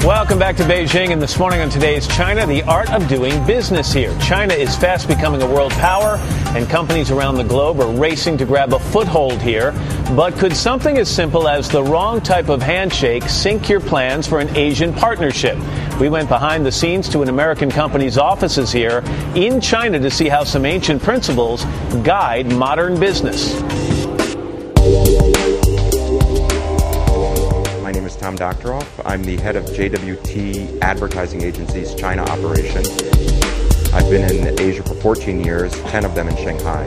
Welcome back to Beijing, and this morning on today's China, the art of doing business here. China is fast becoming a world power, and companies around the globe are racing to grab a foothold here. But could something as simple as the wrong type of handshake sink your plans for an Asian partnership? We went behind the scenes to an American company's offices here in China to see how some ancient principles guide modern business. My name is Tom Doctoroff. I'm the head of JWT Advertising Agency's China operation. I've been in Asia for 14 years, 10 of them in Shanghai.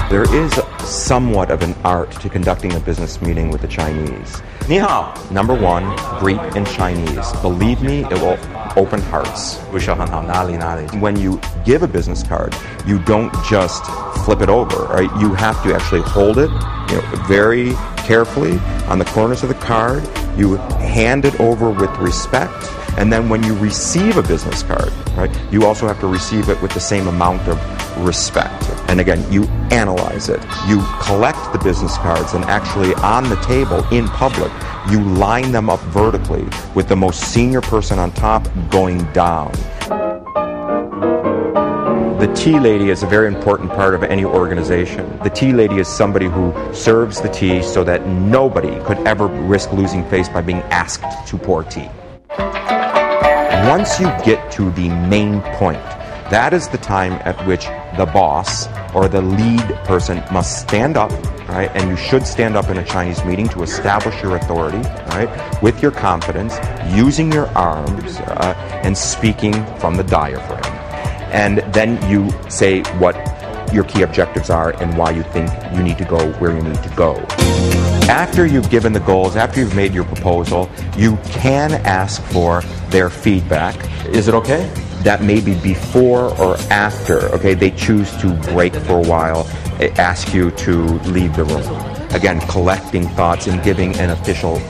There is somewhat of an art to conducting a business meeting with the Chinese. Ni hao. Number one, greet in Chinese. Believe me, it will open hearts. When you give a business card, you don't just flip it over, right? You have to actually hold it, very carefully on the corners of the card. You hand it over with respect. And then when you receive a business card, right, you also have to receive it with the same amount of respect. And again, you analyze it. You collect the business cards, and actually on the table in public, you line them up vertically with the most senior person on top going down. The tea lady is a very important part of any organization. The tea lady is somebody who serves the tea so that nobody could ever risk losing face by being asked to pour tea. Once you get to the main point, that is the time at which the boss or the lead person must stand up, right? And you should stand up in a Chinese meeting to establish your authority, right? With your confidence, using your arms, and speaking from the diaphragm. And then you say what your key objectives are and why you think you need to go where you need to go. After you've given the goals, after you've made your proposal, you can ask for their feedback. Is it okay? That may be before or after, okay, they choose to break for a while, ask you to leave the room. Again, collecting thoughts and giving an official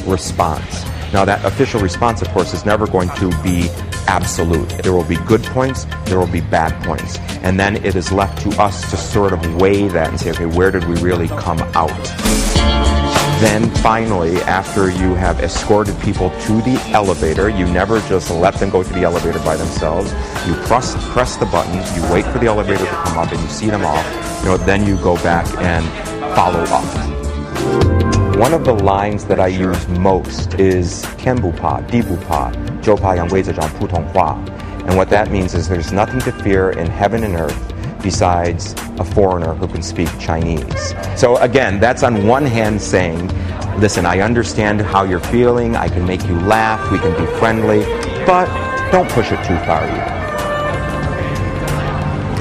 response. Now, that official response, of course, is never going to be absolute. There will be good points, there will be bad points. And then it is left to us to sort of weigh that and say, okay, where did we really come out? Then finally, after you have escorted people to the elevator, you never just let them go to the elevator by themselves. You press the button, you wait for the elevator to come up, and you see them off. Then you go back and follow up. One of the lines that I use most is 天不怕地不怕就怕养规则讲普通话. And what that means is there's nothing to fear in heaven and earth besides a foreigner who can speak Chinese. So again, that's on one hand saying, listen, I understand how you're feeling, I can make you laugh, we can be friendly, but don't push it too far either.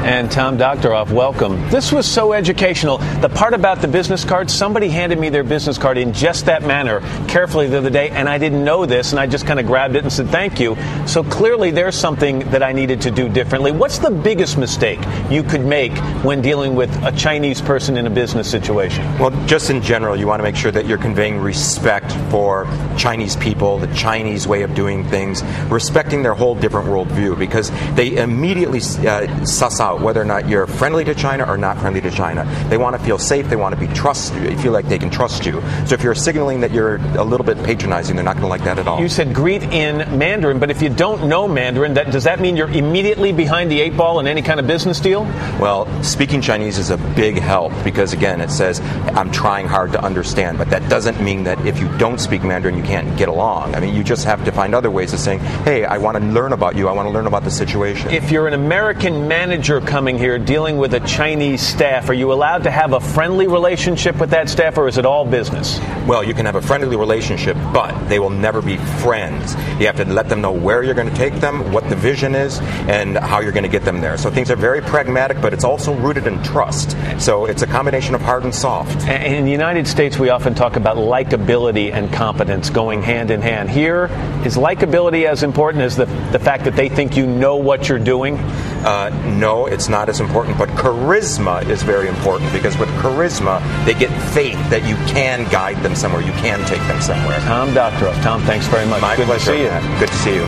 And Tom Doctoroff, welcome. This was so educational. The part about the business card, somebody handed me their business card in just that manner, carefully the other day, and I didn't know this, and I just kind of grabbed it and said thank you. So clearly there's something that I needed to do differently. What's the biggest mistake you could make when dealing with a Chinese person in a business situation? Well, just in general, you want to make sure that you're conveying respect for Chinese people, the Chinese way of doing things, respecting their whole different worldview, because they immediately suss out whether or not you're friendly to China or not friendly to China. They want to feel safe. They want to feel like they can trust you. So if you're signaling that you're a little bit patronizing, they're not going to like that at all. You said greet in Mandarin, but if you don't know Mandarin, does that mean you're immediately behind the eight ball in any kind of business deal? Well, speaking Chinese is a big help because, again, it says I'm trying hard to understand, but that doesn't mean that if you don't speak Mandarin, you can't get along. I mean, you just have to find other ways of saying, hey, I want to learn about you. I want to learn about the situation. If you're an American manager coming here dealing with a Chinese staff, are you allowed to have a friendly relationship with that staff, or is it all business? Well, you can have a friendly relationship, but they will never be friends. You have to let them know where you're going to take them, what the vision is, and how you're going to get them there. So things are very pragmatic, but it's also rooted in trust. So it's a combination of hard and soft. In the United States, we often talk about likability and competence going hand in hand. Here, is likability as important as the fact that they think you know what you're doing? No, it's not as important, but charisma is very important because with charisma, they get faith that you can guide them somewhere, you can take them somewhere. Tom Doctoroff. Tom, thanks very much. My Good pleasure. to see you. Good